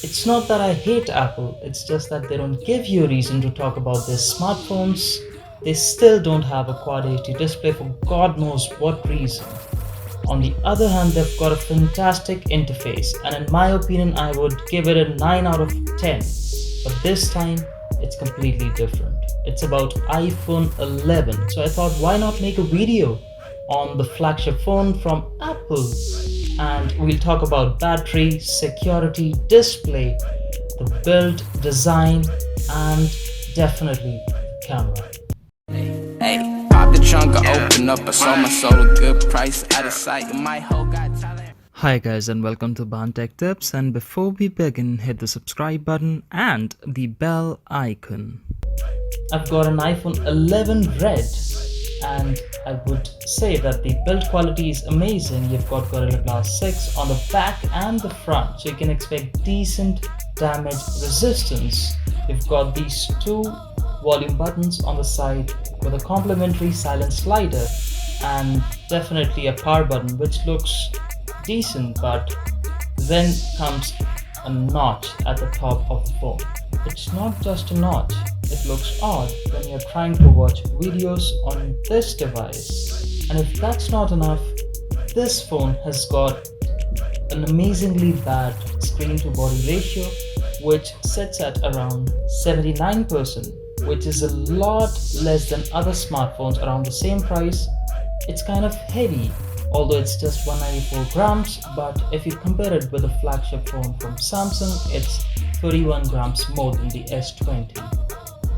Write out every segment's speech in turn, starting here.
It's not that I hate Apple, it's just that they don't give you a reason to talk about their smartphones. They still don't have a Quad HD display for God knows what reason. On the other hand, they've got a fantastic interface, and in my opinion, I would give it a 9 out of 10. But this time, it's completely different. It's about iPhone 11, so I thought, why not make a video on the flagship phone from Apple? And we'll talk about battery, security, display, the build, design, and definitely camera. Hey, pop the trunk, open up, I sold my soul a good price, out of sight, my whole got talent. Hi guys and welcome to Techtips, and before we begin, hit the subscribe button and the bell icon. I've got an iPhone 11 Red, and I would say that the build quality is amazing. You've got Gorilla Glass 6 on the back and the front, so you can expect decent damage resistance. You've got these two volume buttons on the side with a complementary silent slider and definitely a power button which looks decent, but then comes a notch at the top of the phone. It's not just a notch, it looks odd when you're trying to watch videos on this device. And if that's not enough, this phone has got an amazingly bad screen to body ratio which sits at around 79%, which is a lot less than other smartphones around the same price. It's kind of heavy, although it's just 194 grams, but if you compare it with the flagship phone from Samsung, it's 31 grams more than the S20.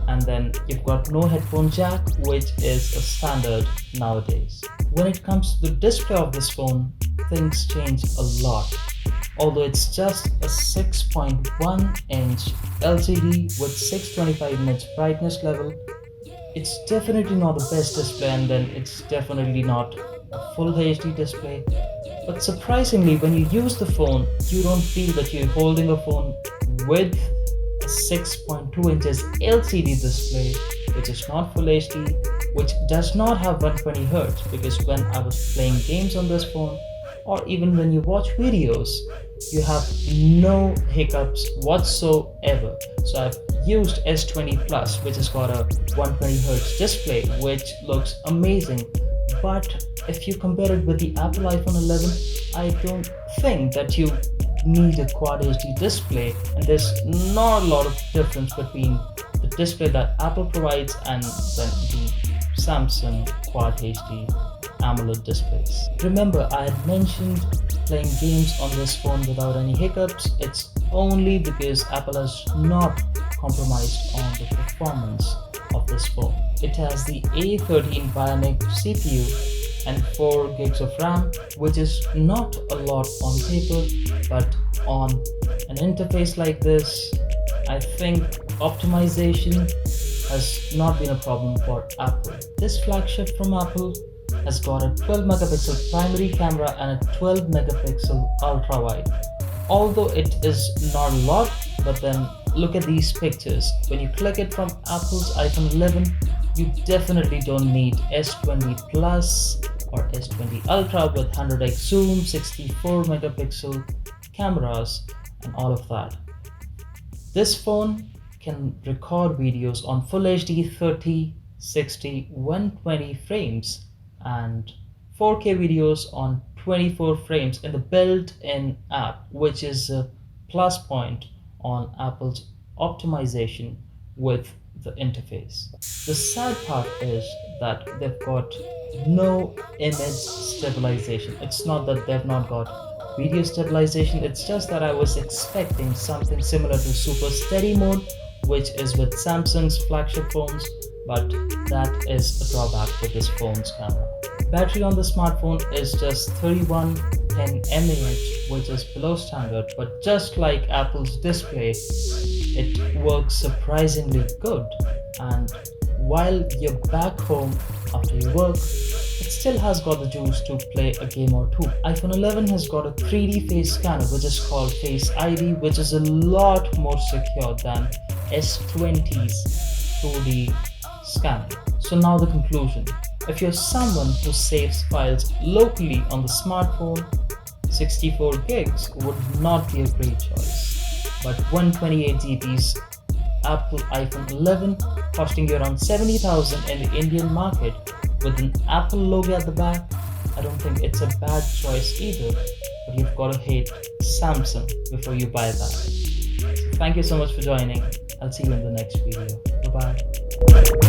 And then you've got no headphone jack, which is a standard nowadays. When it comes to the display of this phone, things change a lot. Although it's just a 6.1-inch LCD with 625 nits brightness level, it's definitely not the best display, and then it's definitely not a full HD display. But surprisingly, when you use the phone, you don't feel that you're holding a phone with a 6.2 inches LCD display, which is not full HD, which does not have 120Hz, because when I was playing games on this phone, or even when you watch videos, you have no hiccups whatsoever. So I've used S20 Plus, which has got a 120Hz display, which looks amazing. But if you compare it with the Apple iPhone 11, I don't think that you need a Quad HD display, and there's not a lot of difference between the display that Apple provides and then the Samsung Quad HD AMOLED displays. Remember, I had mentioned playing games on this phone without any hiccups. It's only because Apple has not compromised on the performance of this phone. It has the A13 Bionic CPU and 4 gigs of RAM, which is not a lot on paper, but on an interface like this, I think optimization has not been a problem for Apple. This flagship from Apple has got a 12 megapixel primary camera and a 12 megapixel ultra wide. Although it is not a lot, but then look at these pictures. When you click it from Apple's iPhone 11, you definitely don't need S20 Plus or S20 Ultra with 100x zoom, 64 megapixel cameras and all of that. This phone can record videos on Full HD 30, 60, 120 frames and 4K videos on 24 frames in the built-in app, which is a plus point on Apple's optimization with the interface. The sad part is that they've got no image stabilization. It's not that they've not got video stabilization, it's just that I was expecting something similar to super steady mode, which is with Samsung's flagship phones, but that is a drawback with this phone's camera. Battery on the smartphone is just 3110 mAh, which is below standard, but just like Apple's display, it works surprisingly good. And while you're back home after your work, it still has got the juice to play a game or two. iPhone 11 has got a 3D face scanner, which is called Face ID, which is a lot more secure than S20's 2D scanner. So now the conclusion. If you're someone who saves files locally on the smartphone, 64 gigs would not be a great choice. but 128 GB's Apple iPhone 11 costing you around 70,000 in the Indian market with an Apple logo at the back, I don't think it's a bad choice either. But you've got to hate Samsung before you buy that. So thank you so much for joining. I'll see you in the next video. Bye bye.